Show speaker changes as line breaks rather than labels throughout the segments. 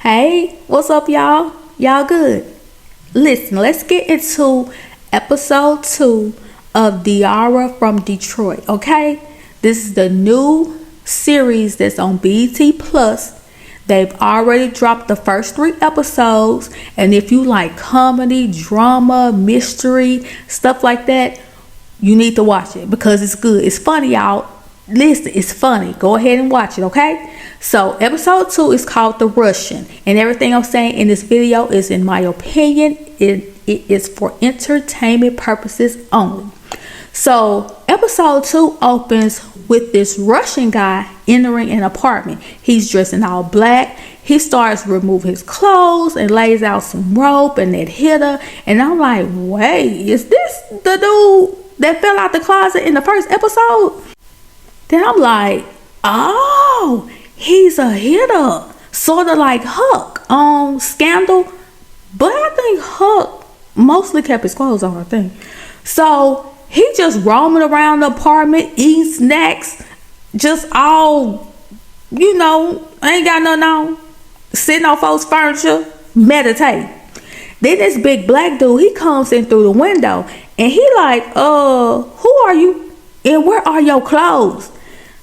Hey, what's up, y'all? Y'all good? Listen, let's get into episode 2 of Diara from Detroit, okay? This is the new series that's on BETPlus. They've already dropped the first 3 episodes, and if you like comedy, drama, mystery, stuff like that, you need to watch it because it's good. It's funny, y'all. Listen, it's funny. Go ahead and watch it, okay? So episode 2 is called The Russian, and everything I'm saying in this video is in my opinion. It is for entertainment purposes only. So episode 2 opens with this Russian guy entering an apartment. He's dressed in all black. He starts to remove his clothes and lays out some rope and that hitter, and I'm like, wait, is this the dude that fell out the closet in the first episode? Then I'm like, oh, he's a hitter, sort of like Huck on Scandal, but I think Huck mostly kept his clothes on, I think. So he just roaming around the apartment, eating snacks, just all, ain't got nothing on, sitting on folks' furniture, meditate. Then this big black dude, he comes in through the window, and he like, who are you? And where are your clothes?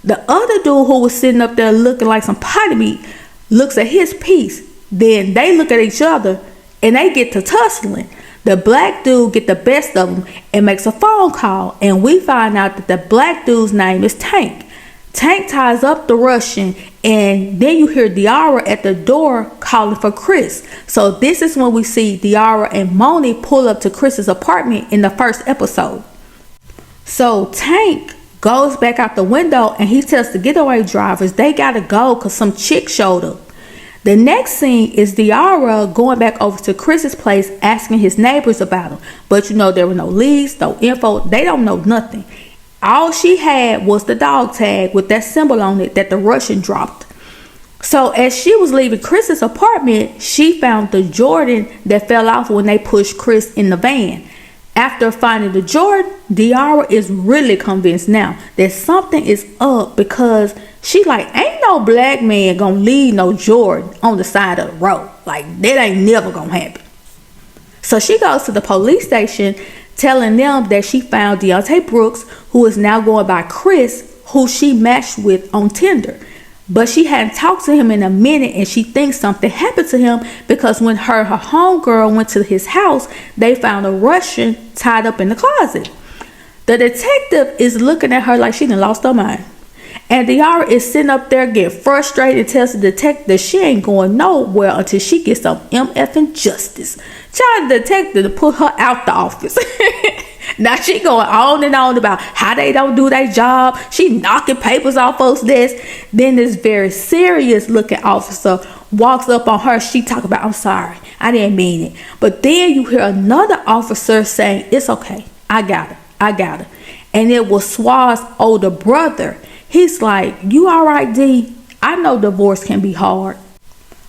The other dude who was sitting up there looking like some potty meat looks at his piece. Then they look at each other and they get to tussling. The black dude get the best of them and makes a phone call, and we find out that the black dude's name is Tank. Tank ties up the Russian, and then you hear Diara at the door calling for Chris. So this is when we see Diara and Moni pull up to Chris's apartment in the first episode. So Tank goes back out the window and he tells the getaway drivers they gotta go because some chick showed up. The next scene is Diara going back over to Chris's place asking his neighbors about him. But there were no leads, no info. They don't know nothing. All she had was the dog tag with that symbol on it that the Russian dropped. So as she was leaving Chris's apartment, she found the Jordan that fell off when they pushed Chris in the van. After finding the Jordan, Diara is really convinced now that something is up because she like, ain't no black man gonna leave no Jordan on the side of the road. Like, that ain't never gonna happen. So she goes to the police station telling them that she found Deontay Brooks, who is now going by Chris, who she matched with on Tinder. But she hadn't talked to him in a minute, and she thinks something happened to him because when her homegirl went to his house, they found a Russian tied up in the closet. The detective is looking at her like she done lost her mind. And Diara is sitting up there getting frustrated and tells the detective that she ain't going nowhere until she gets some MFing justice. Trying the detective to put her out the office. Now she going on and on about how they don't do their job. She knocking papers off folks' desks. Then this very serious looking officer walks up on her. She talk about, I'm sorry, I didn't mean it. But then you hear another officer saying, it's okay, I got her. And it was Swaz's older brother. He's like, you all right, D? I know divorce can be hard.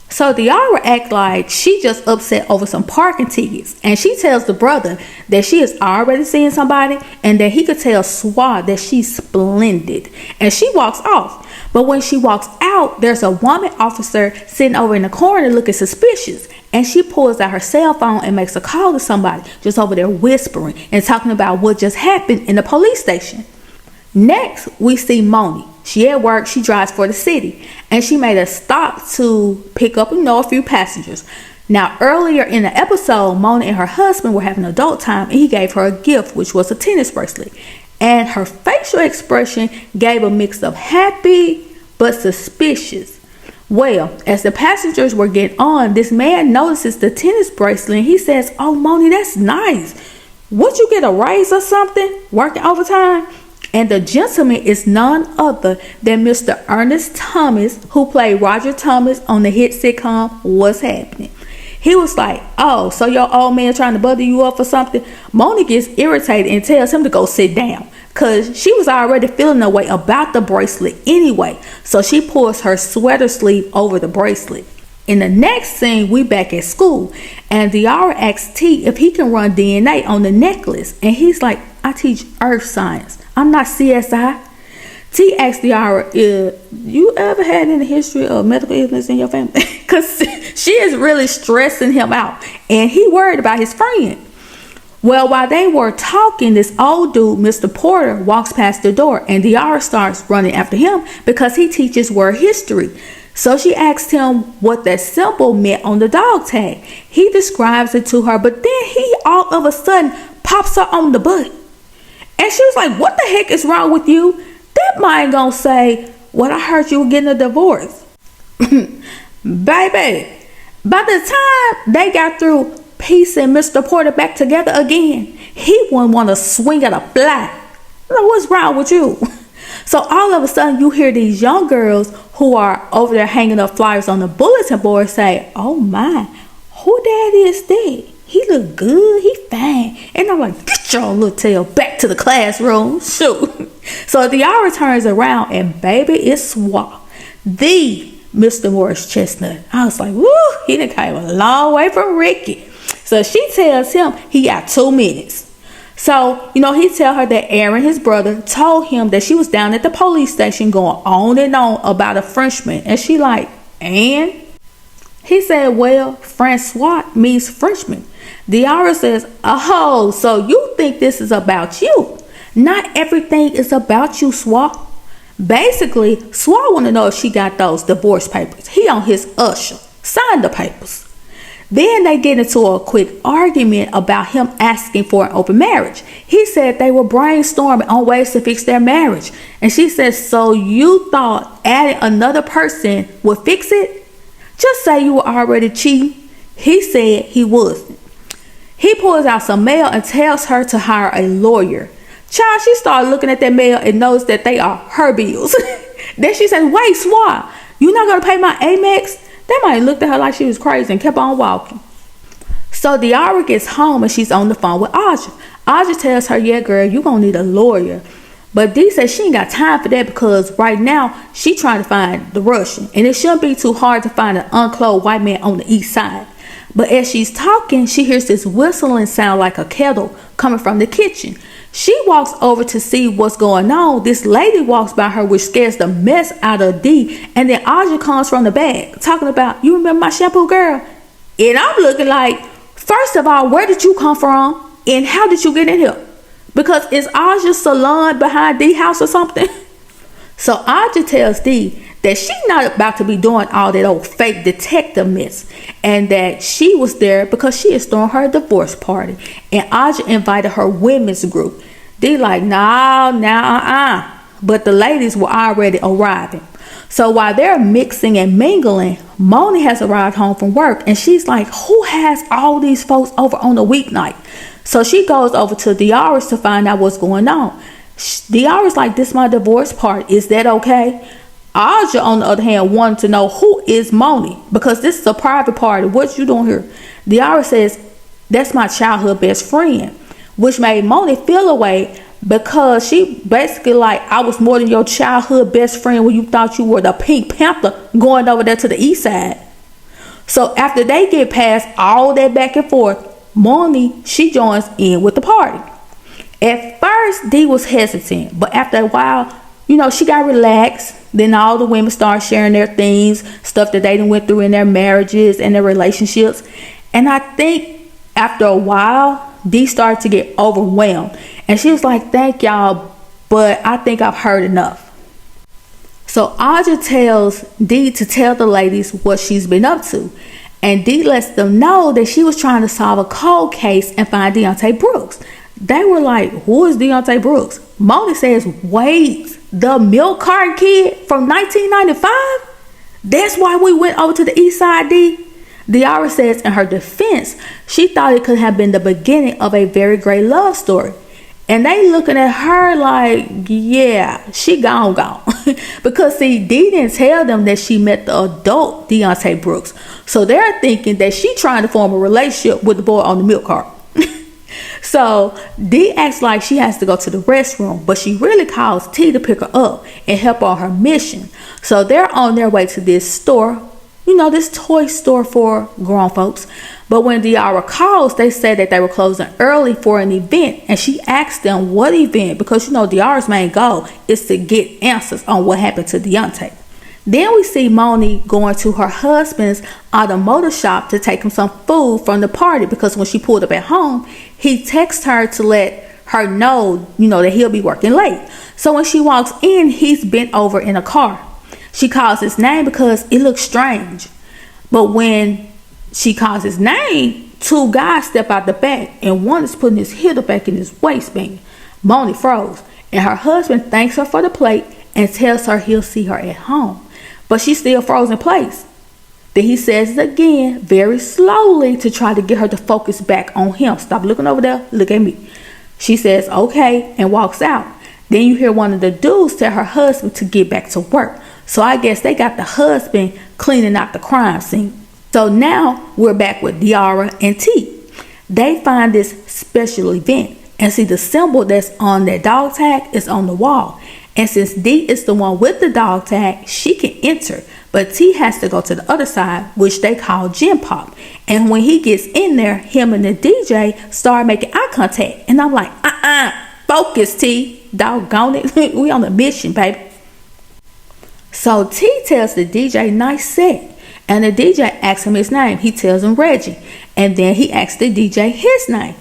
So Diara act like she just upset over some parking tickets, and she tells the brother that she is already seeing somebody and that he could tell Swaz that she's splendid, and she walks off. But when she walks out, there's a woman officer sitting over in the corner looking suspicious, and she pulls out her cell phone and makes a call to somebody just over there whispering and talking about what just happened in the police station. Next, we see Moni. She at work, she drives for the city, and she made a stop to pick up, a few passengers. Now, earlier in the episode, Moni and her husband were having adult time, and he gave her a gift, which was a tennis bracelet. And her facial expression gave a mix of happy but suspicious. Well, as the passengers were getting on, this man notices the tennis bracelet, and he says, oh, Moni, that's nice. Would you get a raise or something working overtime? And the gentleman is none other than Mr. Ernest Thomas, who played Roger Thomas on the hit sitcom What's Happening. He was like, oh, so your old man trying to butter you up for something? Moni gets irritated and tells him to go sit down because she was already feeling her way about the bracelet anyway. So she pulls her sweater sleeve over the bracelet. In the next scene, we back at school, and Diara asks T if he can run DNA on the necklace. And he's like, I teach earth science. I'm not CSI. T asked Diara, you ever had any history of medical illness in your family? Because she is really stressing him out, and he worried about his friend. Well, while they were talking, this old dude, Mr. Porter, walks past the door, and Diara starts running after him because he teaches word history. So she asked him what that symbol meant on the dog tag. He describes it to her, but then he all of a sudden pops her on the butt. And she was like, what the heck is wrong with you? That man gonna say, well, I heard you were getting a divorce. Baby, by the time they got through piecing Mr. Porter back together again, he wouldn't want to swing at a fly. Like, what's wrong with you? So all of a sudden you hear these young girls who are over there hanging up flyers on the bulletin board say, oh my, who that is that? He look good, he fine. And I'm like, get your little tail back to the classroom. Shoot. So Diara turns around and baby, it's Swat, the Mr. Morris Chestnut. I was like, woo, he done came a long way from Ricky. So she tells him he got 2 minutes. So, he tell her that Aaron, his brother, told him that she was down at the police station going on and on about a Frenchman. And she like, and? He said, well, Francois means Frenchman. Diara says, oh, so you think this is about you. Not everything is about you, Swat. Basically, Swat want to know if she got those divorce papers. He on his usher. Sign the papers. Then they get into a quick argument about him asking for an open marriage. He said they were brainstorming on ways to fix their marriage. And she says, so you thought adding another person would fix it? Just say you were already cheating. He said he wasn't. He pulls out some mail and tells her to hire a lawyer. Child, she started looking at that mail and knows that they are her bills. Then she says, wait, Swat, you not going to pay my Amex? That man looked at her like she was crazy and kept on walking. So Diara gets home and she's on the phone with Aja. Aja tells her, yeah, girl, you gonna need a lawyer. But Dee says she ain't got time for that because right now she trying to find the Russian. And it shouldn't be too hard to find an unclothed white man on the east side. But as she's talking, she hears this whistling sound like a kettle coming from the kitchen. She walks over to see what's going on. This lady walks by her, which scares the mess out of Dee. And then Aja comes from the back talking about, you remember my shampoo, girl? And I'm looking like, first of all, where did you come from? And how did you get in here? Because is Aja's salon behind Dee's house or something? So Aja tells Dee that she's not about to be doing all that old fake detective mess, and that she was there because she is throwing her divorce party, and Aja invited her women's group. Dee like, but the ladies were already arriving. So while they're mixing and mingling, Moni has arrived home from work, and she's like, who has all these folks over on a weeknight? So she goes over to Diara's to find out what's going on. Diara's like, this is my divorce party, is that okay? Aja, on the other hand, wanted to know who is Moni, because this is a private party. What you doing here? Diara says, that's my childhood best friend, which made Moni feel away because she basically like, I was more than your childhood best friend when you thought you were the Pink Panther going over there to the east side. So after they get past all that back and forth, Moni, she joins in with the party. At first, Dee was hesitant, but after a while, she got relaxed. Then all the women started sharing their things, stuff that they done went through in their marriages and their relationships. And I think after a while, Dee started to get overwhelmed. And she was like, thank y'all, but I think I've heard enough. So Aja tells Dee to tell the ladies what she's been up to. And Dee lets them know that she was trying to solve a cold case and find Deontay Brooks. They were like, who is Deontay Brooks? Moni says, wait, the milk carton kid from 1995? That's why we went over to the east side, Dee. Diara says in her defense, she thought it could have been the beginning of a very great love story. And they looking at her like, yeah, she gone. Because see, Dee didn't tell them that she met the adult Deontay Brooks. So they're thinking that she trying to form a relationship with the boy on the milk carton. So Dee acts like she has to go to the restroom, but she really calls T to pick her up and help her on her mission. So they're on their way to this store, this toy store for grown folks. But when Diara calls, they said that they were closing early for an event, and she asked them what event, because Diara's main goal is to get answers on what happened to Deontay. Then we see Moni going to her husband's automotive shop to take him some food from the party, because when she pulled up at home, he texted her to let her know, that he'll be working late. So when she walks in, he's bent over in a car. She calls his name because it looks strange. But when she calls his name, two guys step out the back, and one is putting his heel back in his waistband. Moni froze, and her husband thanks her for the plate and tells her he'll see her at home. But she still froze in place. Then he says it again, very slowly, to try to get her to focus back on him. Stop looking over there, look at me. She says okay and walks out. Then you hear one of the dudes tell her husband to get back to work. So I guess they got the husband cleaning out the crime scene. So now we're back with Diarra and T. They find this special event, and see the symbol that's on their dog tag is on the wall. And since D is the one with the dog tag, she can enter, but T has to go to the other side, which they call Gym Pop. And when he gets in there, him and the DJ start making eye contact, and I'm like, focus, T, doggone it. We on a mission, baby. So T tells the DJ, nice set. And the DJ asks him his name. He tells him Reggie. And then he asks the DJ his name.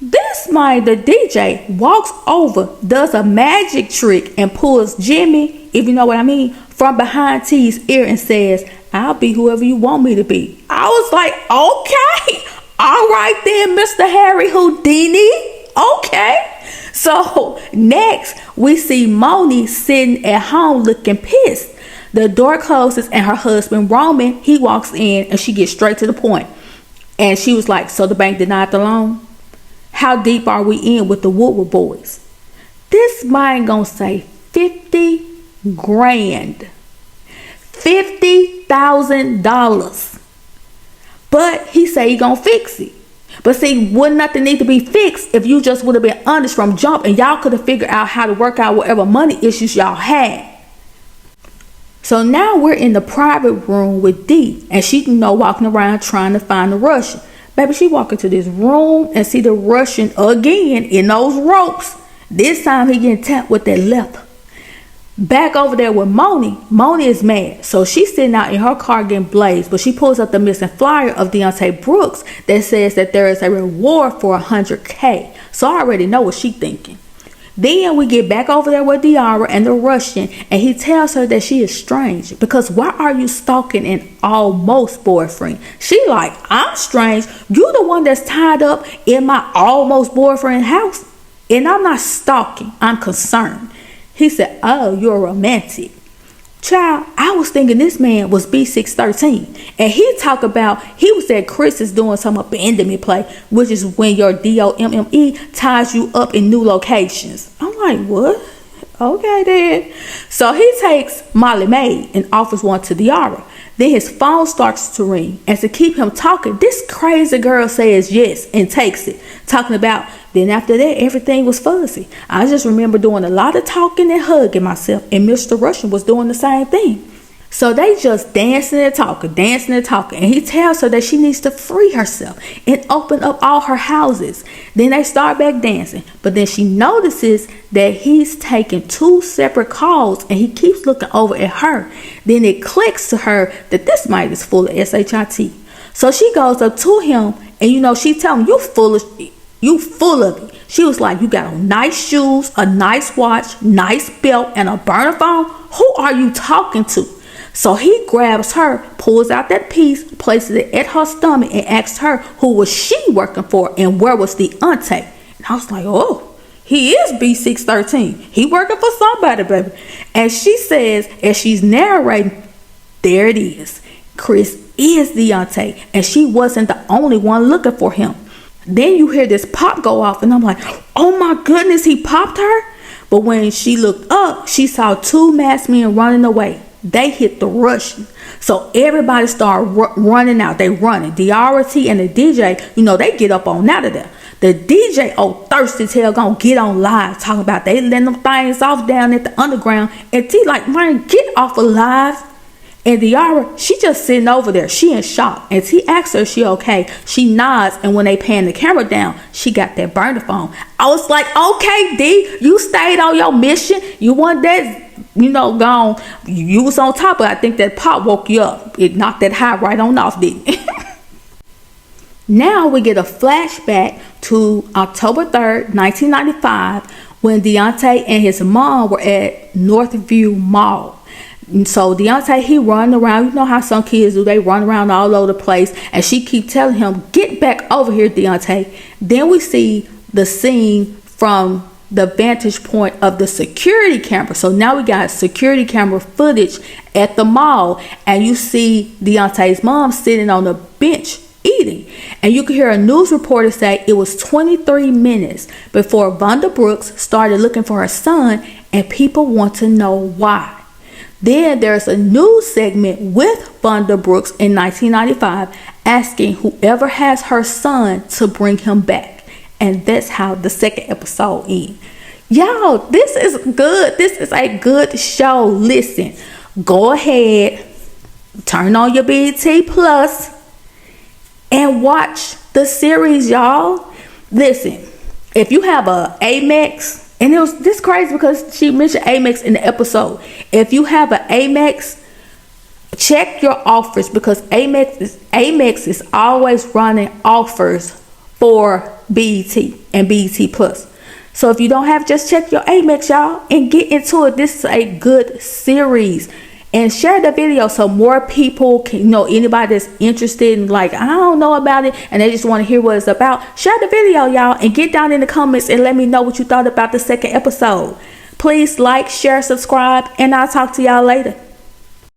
This mind, the DJ walks over, does a magic trick, and pulls Jimmy, if you know what I mean, from behind T's ear and says, I'll be whoever you want me to be. I was like, okay, all right then, Mr. Harry Houdini. Okay. So next we see Moni sitting at home looking pissed. The door closes and her husband Roman, he walks in, and she gets straight to the point. And she was like, so the bank denied the loan? How deep are we in with the Woodward boys? This man gonna say 50 grand. $50,000. But he say he gonna fix it. But see, wouldn't nothing need to be fixed if you just would have been honest from jump, and y'all could have figured out how to work out whatever money issues y'all had. So now we're in the private room with D, and she walking around trying to find the Russian. Baby, she walk into this room and see the Russian again in those ropes. This time he getting tapped with that leather. Back over there with Moni. Moni is mad. So she's sitting out in her car getting blazed, but she pulls up the missing flyer of Deontay Brooks that says that there is a reward for $100K. So I already know what she's thinking. Then we get back over there with Diara and the Russian, and he tells her that she is strange because why are you stalking an almost boyfriend? She like, I'm strange. You the one that's tied up in my almost boyfriend house, and I'm not stalking. I'm concerned. He said, oh, you're romantic. Child, I was thinking this man was B613, and he talked about, he was at Chris is doing some abandonment play, which is when your DOMME ties you up in new locations. I'm like, what? Okay then. So he takes Molly Mae and offers one to Diara. Then his phone starts to ring, and to keep him talking, this crazy girl says yes and takes it, talking about, then after that everything was fuzzy. I just remember doing a lot of talking and hugging myself, and Mr. Russian was doing the same thing. So they just dancing and talking, and he tells her that she needs to free herself and open up all her houses. Then they start back dancing, but then she notices that he's taking 2 separate calls, and he keeps looking over at her. Then it clicks to her that this mic is full of shit. So she goes up to him, and she tell him, you full of it. She was like, you got on nice shoes, a nice watch, nice belt, and a burner phone. Who are you talking to? So he grabs her, pulls out that piece, places it at her stomach, and asks her who was she working for and where was the auntie. And I was like, oh, he is B613. He working for somebody, baby. And she says, as she's narrating, there it is. Chris is the auntie, and she wasn't the only one looking for him. Then you hear this pop go off, and I'm like, oh my goodness, he popped her. But when she looked up, she saw 2 masked men running away. They hit the Russian. So everybody started running out. They running. Diara, T, and the DJ, they get up on out of there. The DJ, thirsty tail, gonna get on live talking about they letting them things off down at the underground. And T like, man, get off of live. And Diara, she just sitting over there. She in shock. And he asks her, she okay? She nods, and when they pan the camera down, she got that burner phone. I was like, okay, D, you stayed on your mission. You want that, gone. You was on top of it. I think that pop woke you up. It knocked that high right on off, didn't it? Now we get a flashback to October 3rd, 1995, when Deontay and his mom were at Northview Mall. And so Deontay, he run around. You know how some kids do. They run around all over the place. And she keep telling him, get back over here, Deontay. Then we see the scene from the vantage point of the security camera. So now we got security camera footage at the mall. And you see Deontay's mom sitting on the bench eating. And you can hear a news reporter say it was 23 minutes before Vonda Brooks started looking for her son. And people want to know why. Then there's a news segment with Vonda Brooks in 1995 asking whoever has her son to bring him back. And that's how the second episode ends. Y'all, this is good. This is a good show. Listen, go ahead, turn on your BETPlus and watch the series, y'all. Listen, if you have a Amex, and it was this crazy because she mentioned Amex in the episode. If you have an Amex, check your offers because Amex is always running offers for BET and BETPlus. So if you don't have, just check your Amex, y'all, and get into it. This is a good series. And share the video so more people can, anybody that's interested in, like, I don't know about it and they just want to hear what it's about. Share the video, y'all, and get down in the comments and let me know what you thought about the second episode. Please like, share, subscribe, and I'll talk to y'all later.